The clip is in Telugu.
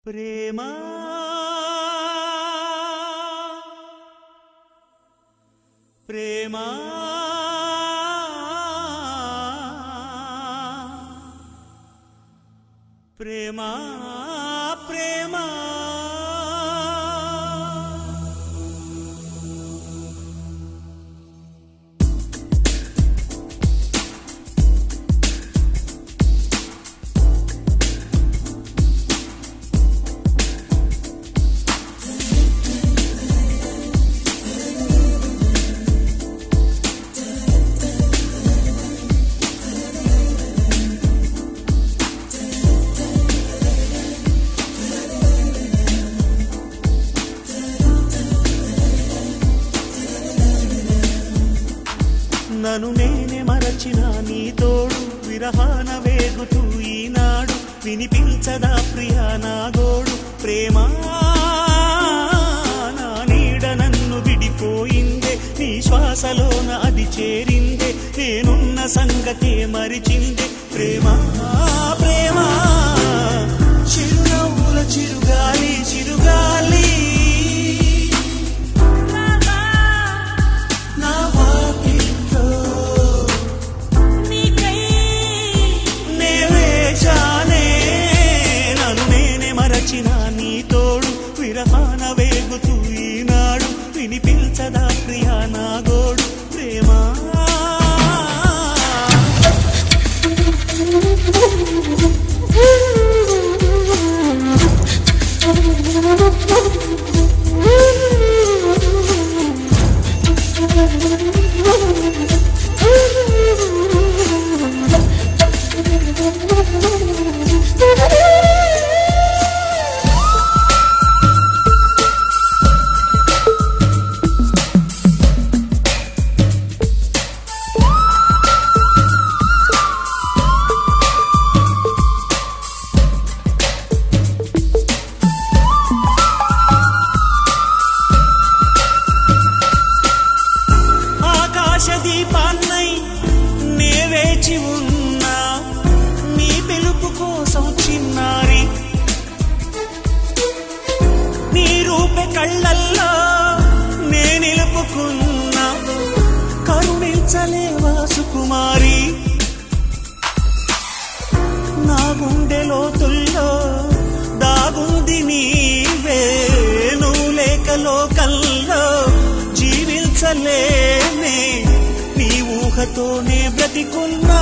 ప్రేమా ప్రేమా ప్రేమా ప్రేమా నన్ను నేనే మరచిన నీ తోడు విరహాన వేగుతూ ఈనాడు వినిపించదా ప్రియా నా గోడు ప్రేమా నా నీడ నన్ను విడిపోయిందే నీ శ్వాసలోన అది చేరిందే నేనున్న సంగతే మరిచిందే ప్రేమా ప్రేమా చిరునవ్వుల చిరుగాలి చిరుగాలి నీ తోడు విరహాన వేగుతూ ఈనాడు వినిపించదా ప్రియా నా గోడు ప్రేమా దీపాన్నై నే వేచి ఉన్నా నీ పిలుపు కోసం చిన్నారి నీ రూపే కళ్ళల్లో నే నిలుపుకున్నా కరుణించలేవా సుకుమారి నా గుండె లోతుల్లో దాగుంది నీవే నువ్వు లేక లోకల్లో జీవించలేనే నీ ఊహతోనే బ్రతికున్నా